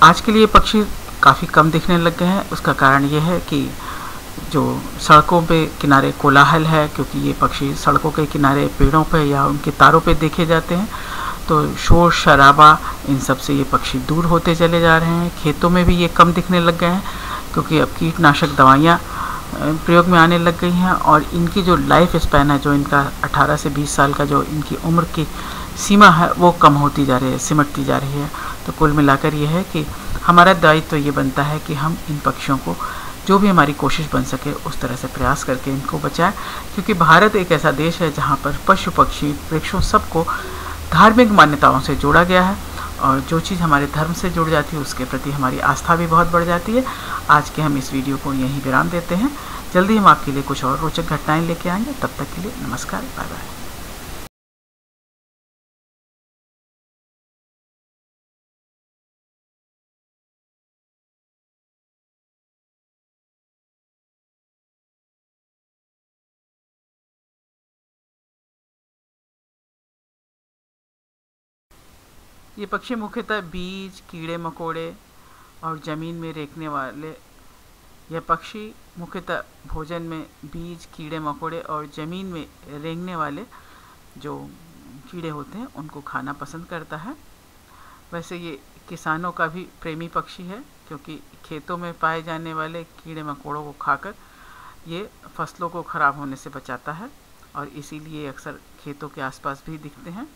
आज के लिए पक्षी काफ़ी कम दिखने लग गए हैं। उसका कारण ये है कि जो सड़कों पे किनारे कोलाहल है, क्योंकि ये पक्षी सड़कों के किनारे पेड़ों पे या उनके तारों पे देखे जाते हैं, तो शोर शराबा इन सब से ये पक्षी दूर होते चले जा रहे हैं। खेतों में भी ये कम दिखने लग गए हैं, क्योंकि अब कीटनाशक दवाइयाँ प्रयोग में आने लग गई हैं और इनकी जो लाइफ स्पैन है, जो इनका 18 से 20 साल का जो इनकी उम्र की सीमा है, वो कम होती जा रही है, सिमटती जा रही है। तो कुल मिलाकर ये है कि हमारा दायित्व तो ये बनता है कि हम इन पक्षियों को जो भी हमारी कोशिश बन सके उस तरह से प्रयास करके इनको बचाएं, क्योंकि भारत एक ऐसा देश है जहाँ पर पशु पक्षी वृक्षों सबको धार्मिक मान्यताओं से जोड़ा गया है, और जो चीज़ हमारे धर्म से जुड़ जाती है उसके प्रति हमारी आस्था भी बहुत बढ़ जाती है। आज के हम इस वीडियो को यहीं विराम देते हैं। जल्दी हम आपके लिए कुछ और रोचक घटनाएं लेके आएंगे। तब तक के लिए नमस्कार, बाय बाय। ये पक्षी मुख्यतः बीज, कीड़े मकोड़े और ज़मीन में रेंगने वाले यह पक्षी मुख्यतः भोजन में बीज, कीड़े मकोड़े और ज़मीन में रेंगने वाले जो कीड़े होते हैं उनको खाना पसंद करता है। वैसे ये किसानों का भी प्रेमी पक्षी है, क्योंकि खेतों में पाए जाने वाले कीड़े मकोड़ों को खाकर ये फसलों को ख़राब होने से बचाता है, और इसीलिए अक्सर खेतों के आसपास भी दिखते हैं।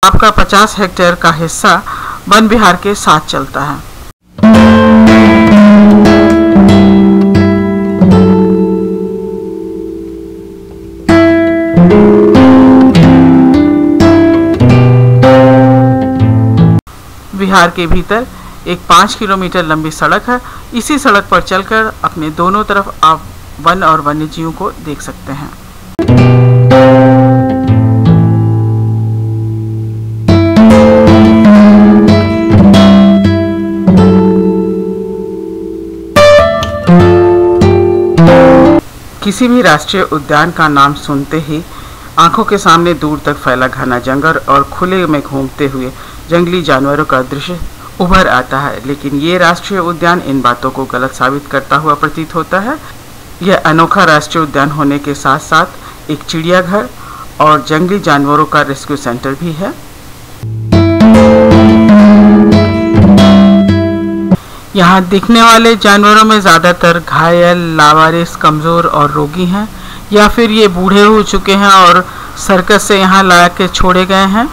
आपका 50 हेक्टेयर का हिस्सा वन विहार के साथ चलता है। विहार के भीतर एक 5 किलोमीटर लंबी सड़क है। इसी सड़क पर चलकर अपने दोनों तरफ आप वन और वन्यजीवों को देख सकते हैं। किसी भी राष्ट्रीय उद्यान का नाम सुनते ही आंखों के सामने दूर तक फैला घना जंगल और खुले में घूमते हुए जंगली जानवरों का दृश्य उभर आता है, लेकिन ये राष्ट्रीय उद्यान इन बातों को गलत साबित करता हुआ प्रतीत होता है। यह अनोखा राष्ट्रीय उद्यान होने के साथ साथ एक चिड़ियाघर और जंगली जानवरों का रेस्क्यू सेंटर भी है। यहाँ दिखने वाले जानवरों में ज़्यादातर घायल, लावारिस, कमज़ोर और रोगी हैं, या फिर ये बूढ़े हो चुके हैं और सर्कस से यहाँ ला के छोड़े गए हैं,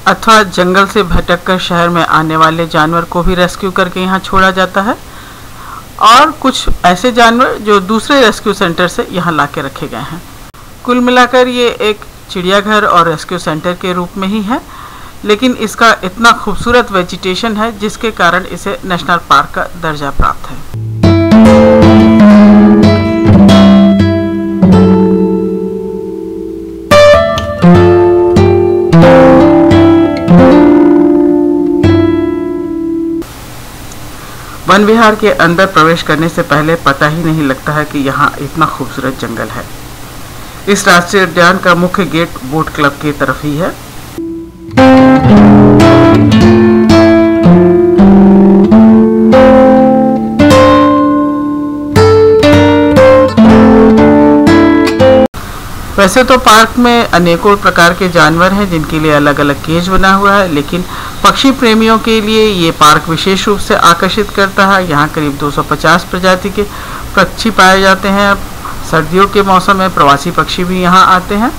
अथवा जंगल से भटककर शहर में आने वाले जानवर को भी रेस्क्यू करके यहाँ छोड़ा जाता है, और कुछ ऐसे जानवर जो दूसरे रेस्क्यू सेंटर से यहाँ ला के रखे गए हैं। कुल मिलाकर ये एक चिड़ियाघर और रेस्क्यू सेंटर के रूप में ही है, लेकिन इसका इतना खूबसूरत वेजिटेशन है जिसके कारण इसे नेशनल पार्क का दर्जा प्राप्त है। वन विहार के अंदर प्रवेश करने से पहले पता ही नहीं लगता है कि यहाँ इतना खूबसूरत जंगल है। इस राष्ट्रीय उद्यान का मुख्य गेट बोट क्लब की तरफ ही है। वैसे तो पार्क में अनेकों प्रकार के जानवर हैं जिनके लिए अलग अलग केज बना हुआ है, लेकिन पक्षी प्रेमियों के लिए ये पार्क विशेष रूप से आकर्षित करता है। यहाँ करीब 250 प्रजाति के पक्षी पाए जाते हैं। सर्दियों के मौसम में प्रवासी पक्षी भी यहाँ आते हैं।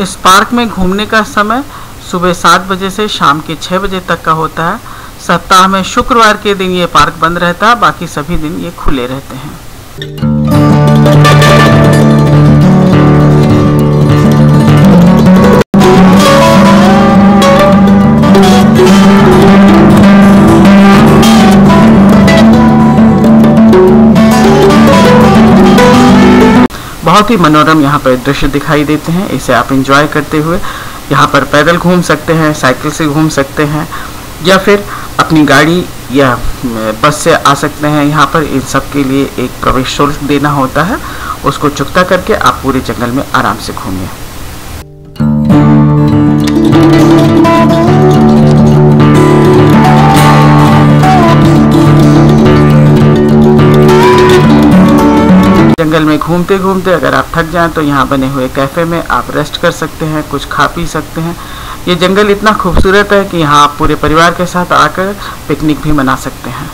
इस पार्क में घूमने का समय सुबह 7 बजे से शाम के 6 बजे तक का होता है। सप्ताह में शुक्रवार के दिन ये पार्क बंद रहता है, बाकी सभी दिन ये खुले रहते हैं। बहुत ही मनोरम यहाँ पर दृश्य दिखाई देते हैं। इसे आप एंजॉय करते हुए यहाँ पर पैदल घूम सकते हैं, साइकिल से घूम सकते हैं, या फिर अपनी गाड़ी या बस से आ सकते हैं। यहाँ पर इन सब के लिए एक प्रवेश शुल्क देना होता है, उसको चुकता करके आप पूरे जंगल में आराम से घूमिए। जंगल में घूमते घूमते अगर आप थक जाएं तो यहाँ बने हुए कैफ़े में आप रेस्ट कर सकते हैं, कुछ खा पी सकते हैं। ये जंगल इतना खूबसूरत है कि यहाँ आप पूरे परिवार के साथ आकर पिकनिक भी मना सकते हैं।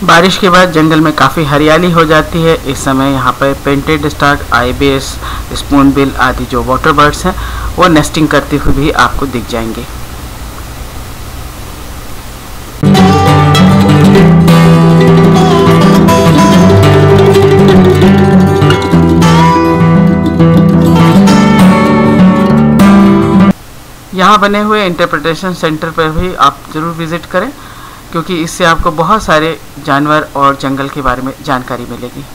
बारिश के बाद जंगल में काफ़ी हरियाली हो जाती है। इस समय यहाँ पर पेंटेड स्टार्क, आइबेस, स्पूनबिल आदि जो वाटर बर्ड्स हैं वो नेस्टिंग करते हुए भी आपको दिख जाएंगे। यहाँ बने हुए इंटरप्रिटेशन सेंटर पर भी आप ज़रूर विज़िट करें, क्योंकि इससे आपको बहुत सारे जानवर और जंगल के बारे में जानकारी मिलेगी।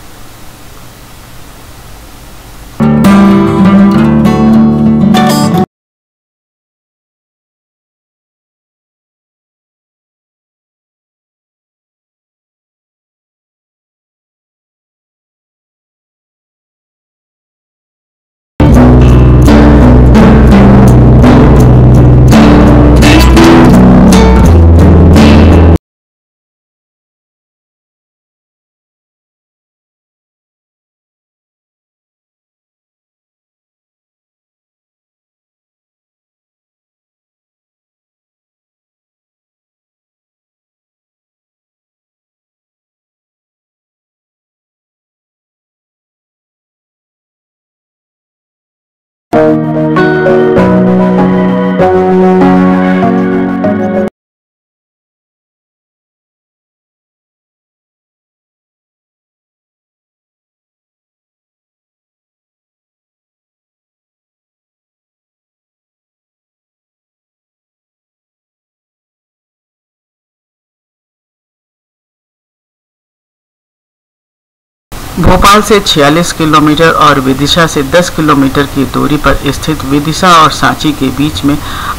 भोपाल से 46 किलोमीटर और विदिशा से 10 किलोमीटर की दूरी पर स्थित विदिशा और सांची के बीच में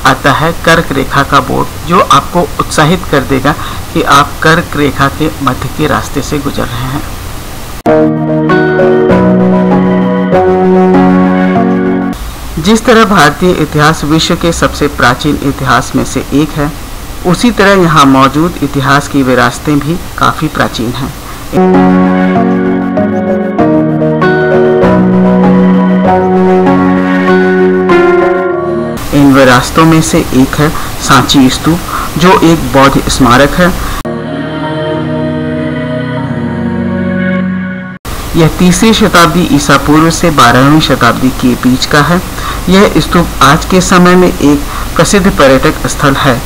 आता है कर्क रेखा का बोर्ड, जो आपको उत्साहित कर देगा कि आप कर्क रेखा के मध्य के रास्ते से गुजर रहे हैं। जिस तरह भारतीय इतिहास विश्व के सबसे प्राचीन इतिहास में से एक है, उसी तरह यहाँ मौजूद इतिहास की विरासतें भी काफ़ी प्राचीन हैं। इन विरासतों में से एक है सांची स्तूप, जो एक बौद्ध स्मारक है। यह 3वीं शताब्दी ईसा पूर्व से 12वीं शताब्दी के बीच का है। यह स्तूप आज के समय में एक प्रसिद्ध पर्यटक स्थल है।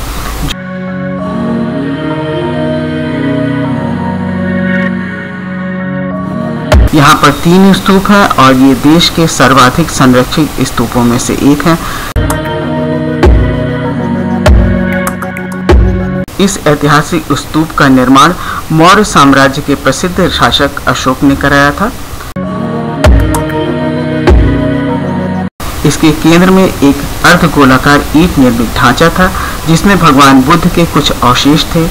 यहाँ पर 3 स्तूप हैं और ये देश के सर्वाधिक संरक्षित स्तूपों में से एक हैं। इस ऐतिहासिक स्तूप का निर्माण मौर्य साम्राज्य के प्रसिद्ध शासक अशोक ने कराया था। इसके केंद्र में एक अर्धगोलाकार ईंट निर्मित ढांचा था, जिसमें भगवान बुद्ध के कुछ अवशेष थे।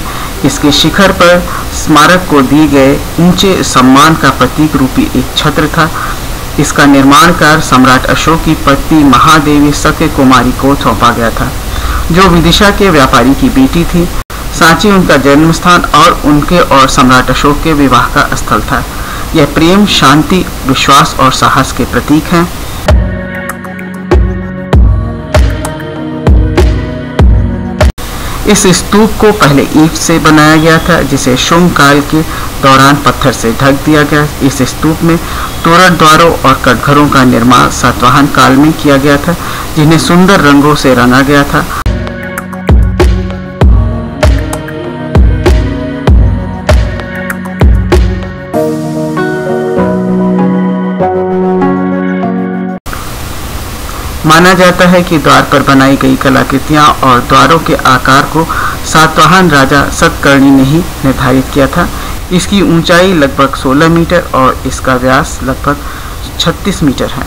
इसके शिखर पर स्मारक को दिए गए ऊंचे सम्मान का प्रतीक रूपी एक छत्र था। इसका निर्माण कार्य सम्राट अशोक की पत्नी महादेवी सत्य कुमारी को सौंपा गया था, जो विदिशा के व्यापारी की बेटी थी। सांची उनका जन्म स्थान और उनके और सम्राट अशोक के विवाह का स्थल था। यह प्रेम, शांति, विश्वास और साहस के प्रतीक हैं। इस स्तूप को पहले ईंट से बनाया गया था, जिसे शुंग काल के दौरान पत्थर से ढक दिया गया। इस स्तूप में तोरण द्वारों और कटघरों का निर्माण सातवाहन काल में किया गया था, जिन्हें सुंदर रंगों से रंगा गया था। माना जाता है कि द्वार पर बनाई गई कलाकृतियां और द्वारों के आकार को सातवाहन राजा सतकर्णी ने ही निर्धारित किया था। इसकी ऊंचाई लगभग 16 मीटर और इसका व्यास लगभग 36 मीटर है,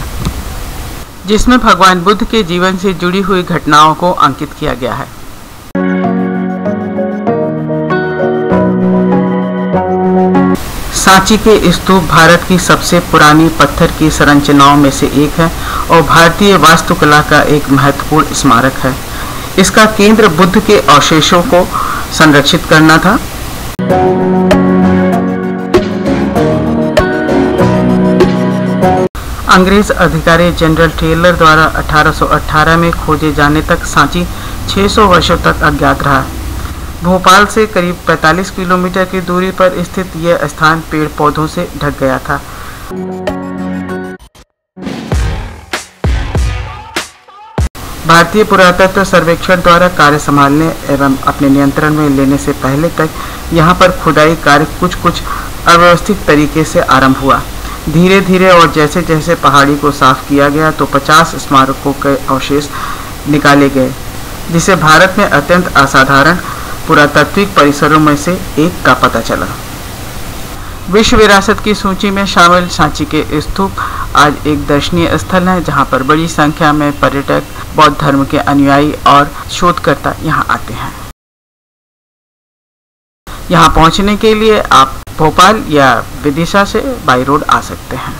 जिसमें भगवान बुद्ध के जीवन से जुड़ी हुई घटनाओं को अंकित किया गया है। सांची के स्तूप भारत की सबसे पुरानी पत्थर की संरचनाओं में से एक है और भारतीय वास्तुकला का एक महत्वपूर्ण स्मारक है। इसका केंद्र बुद्ध के अवशेषों को संरक्षित करना था। अंग्रेज अधिकारी जनरल टेलर द्वारा 1818 में खोजे जाने तक सांची 600 वर्षों तक अज्ञात रहा। भोपाल से करीब 45 किलोमीटर की दूरी पर स्थित यह स्थान पेड़ पौधों से ढक गया था। भारतीय पुरातत्व सर्वेक्षण द्वारा कार्य संभालने एवं अपने नियंत्रण में लेने से पहले तक यहाँ पर खुदाई कार्य कुछ अव्यवस्थित तरीके से आरंभ हुआ। धीरे धीरे और जैसे जैसे पहाड़ी को साफ किया गया तो 50 स्मारकों के अवशेष निकाले गए, जिसे भारत में अत्यंत असाधारण पुरातात्विक परिसरों में से एक का पता चला। विश्व विरासत की सूची में शामिल सांची के स्तूप आज एक दर्शनीय स्थल है, जहां पर बड़ी संख्या में पर्यटक, बौद्ध धर्म के अनुयायी और शोधकर्ता यहां आते हैं। यहां पहुंचने के लिए आप भोपाल या विदिशा से बाई रोड आ सकते हैं।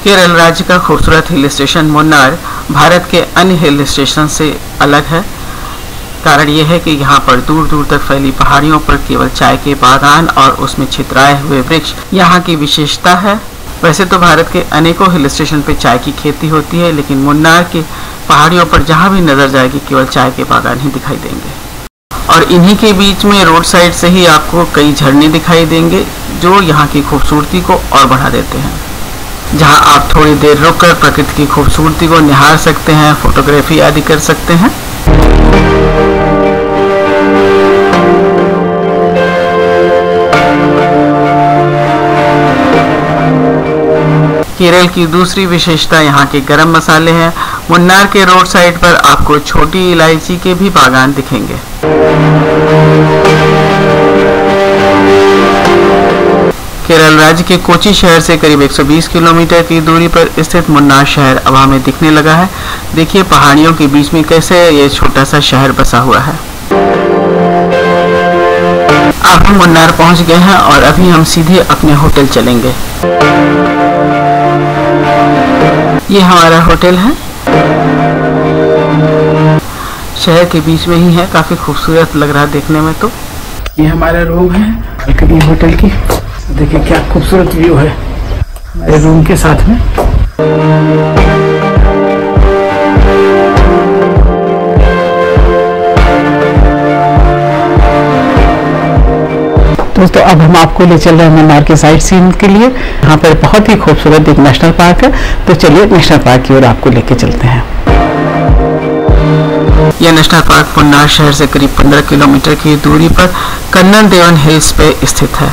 केरल राज्य का खूबसूरत हिल स्टेशन मुन्नार भारत के अन्य हिल स्टेशन से अलग है। कारण यह है कि यहाँ पर दूर दूर तक फैली पहाड़ियों पर केवल चाय के बागान और उसमें छितराए हुए वृक्ष यहाँ की विशेषता है। वैसे तो भारत के अनेकों हिल स्टेशन पर चाय की खेती होती है, लेकिन मुन्नार के पहाड़ियों पर जहाँ भी नजर जाएगी केवल चाय के बागान ही दिखाई देंगे। और इन्हीं के बीच में रोड साइड से ही आपको कई झरने दिखाई देंगे जो यहाँ की खूबसूरती को और बढ़ा देते हैं, जहाँ आप थोड़ी देर रुककर प्रकृति की खूबसूरती को निहार सकते हैं, फोटोग्राफी आदि कर सकते हैं। केरल की दूसरी विशेषता यहाँ के गरम मसाले हैं। मुन्नार के रोड साइड पर आपको छोटी इलायची के भी बागान दिखेंगे। केरल राज्य के कोची शहर से करीब 120 किलोमीटर की दूरी पर स्थित मुन्नार शहर अब हमें दिखने लगा है। देखिए पहाड़ियों के बीच में कैसे ये छोटा सा शहर बसा हुआ है। अब हम मुन्नार पहुंच गए हैं और अभी हम सीधे अपने होटल चलेंगे। ये हमारा होटल है, शहर के बीच में ही है, काफी खूबसूरत लग रहा है देखने में। तो ये हमारा रूम है होटल की। देखिए क्या खूबसूरत व्यू है हमारे रूम के साथ में। दोस्तों अब हम आपको ले चल रहे हैं मुन्नार के साइट सीन के लिए। यहाँ पर बहुत ही खूबसूरत एक नेशनल पार्क है, तो चलिए नेशनल पार्क की ओर आपको लेके चलते हैं। यह नेशनल पार्क मुन्नार शहर से करीब 15 किलोमीटर की दूरी पर कन्नन देवन हिल्स पे स्थित है।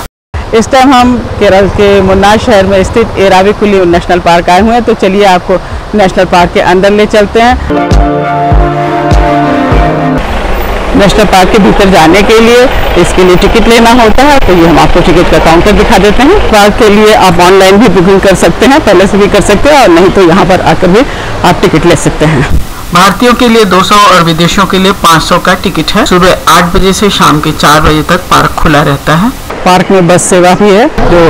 इस टाइम हम केरल के मुन्नार शहर में स्थित एराविकुलम नेशनल पार्क आए हुए हैं, तो चलिए आपको नेशनल पार्क के अंदर ले चलते हैं। नेशनल पार्क के भीतर जाने के लिए इसके लिए टिकट लेना होता है, तो ये हम आपको टिकट का काउंटर दिखा देते हैं। पार्क के लिए आप ऑनलाइन भी बुकिंग कर सकते हैं, पहले से भी कर सकते हैं, और नहीं तो यहाँ पर आकर भी आप टिकट ले सकते हैं। भारतीयों के लिए 200 और विदेशियों के लिए 500 का टिकट है। सुबह 8 बजे से शाम के 4 बजे तक पार्क खुला रहता है। पार्क में बस सेवा भी है जो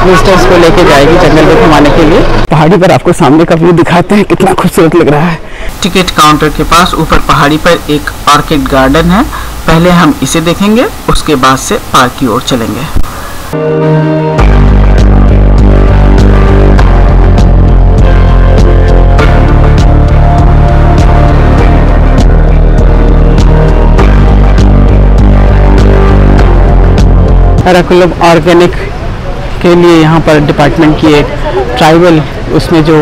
विजिटर्स को लेके जाएगी जंगल में घुमाने के लिए। पहाड़ी पर आपको सामने का व्यू दिखाते हैं, कितना खूबसूरत लग रहा है। टिकट काउंटर के पास ऊपर पहाड़ी पर एक ऑर्किड गार्डन है, पहले हम इसे देखेंगे, उसके बाद से पार्क की ओर चलेंगे। एराविकुलम ऑर्गेनिक के लिए यहाँ पर डिपार्टमेंट की एक ट्राइबल उसमें जो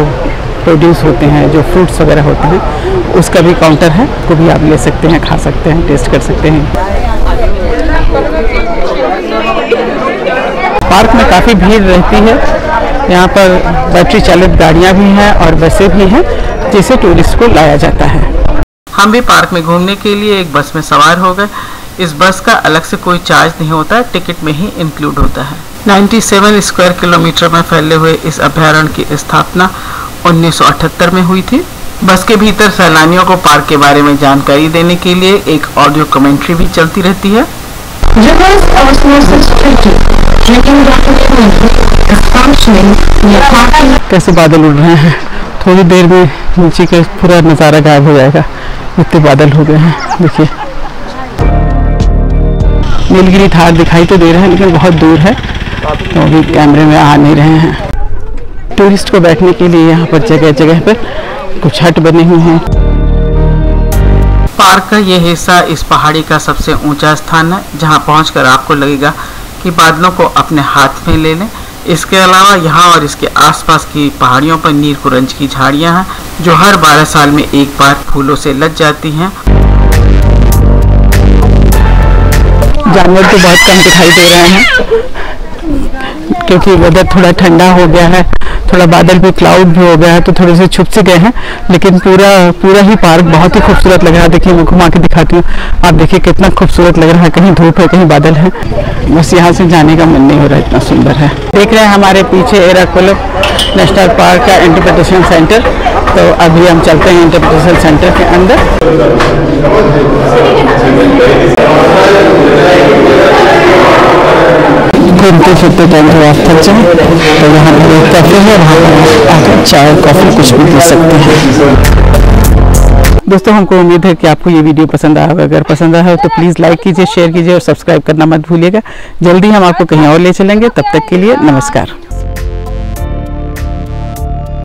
प्रोड्यूस होते हैं, जो फ्रूट्स वगैरह होते हैं, उसका भी काउंटर है, को भी आप ले सकते हैं, खा सकते हैं, टेस्ट कर सकते हैं। पार्क में काफ़ी भीड़ रहती है। यहाँ पर बैटरी चालित गाड़ियाँ भी हैं और बसें भी हैं जिसे टूरिस्ट को लाया जाता है। हम भी पार्क में घूमने के लिए एक बस में सवार हो गए। इस बस का अलग से कोई चार्ज नहीं होता है, टिकट में ही इंक्लूड होता है। 97 स्क्वायर किलोमीटर में फैले हुए इस अभ्यारण्य की स्थापना 1978 में हुई थी। बस के भीतर सैलानियों को पार्क के बारे में जानकारी देने के लिए एक ऑडियो कमेंट्री भी चलती रहती है। कैसे बादल उड़ रहे हैं, थोड़ी देर में नीचे का पूरा नज़ारा गायब हो जाएगा, इतने बादल हो गए हैं। देखिए नीलगिरी थार दिखाई तो दे रहे हैं लेकिन बहुत दूर है, तो अभी कैमरे में आ नहीं रहे हैं। टूरिस्ट को बैठने के लिए यहाँ पर जगह जगह पर कुछ हट बने हुए हैं। पार्क का ये हिस्सा इस पहाड़ी का सबसे ऊंचा स्थान है, जहाँ पहुंचकर आपको लगेगा कि बादलों को अपने हाथ में ले लें। इसके अलावा यहाँ और इसके आसपास की पहाड़ियों पर नीलकुरंज की झाड़ियाँ हैं, जो हर 12 साल में एक बार फूलों से लद जाती हैं। जानवर तो बहुत कम दिखाई दे रहे हैं क्योंकि वेदर थोड़ा ठंडा हो गया है, थोड़ा बादल भी, क्लाउड भी हो गया है, तो थोड़े से छुप से गए हैं, लेकिन पूरा ही पार्क बहुत ही खूबसूरत लग रहा है। देखिए मैं घुमा के दिखाती हूँ, आप देखिए कितना खूबसूरत लग रहा है, कहीं धूप है कहीं बादल है, बस यहाँ से जाने का मन नहीं हो रहा, इतना सुंदर है। देख रहे हैं हमारे पीछे एराविकुलम नेशनल पार्क का इंटरप्रिटेशन सेंटर, तो अभी हम चलते हैं इंटरप्रिटेशन सेंटर के अंदर। घूमते फिरते टाइम थोड़ा आप थक जाए तो यहाँ पर एक कैफ़े है, वहाँ पर आकर चाय और कॉफ़ी कुछ भी पी सकते हैं। दोस्तों हमको उम्मीद है कि आपको ये वीडियो पसंद आया होगा। अगर पसंद आया हो तो प्लीज़ लाइक कीजिए, शेयर कीजिए और सब्सक्राइब करना मत भूलिएगा। जल्दी हम आपको कहीं और ले चलेंगे, तब तक के लिए नमस्कार।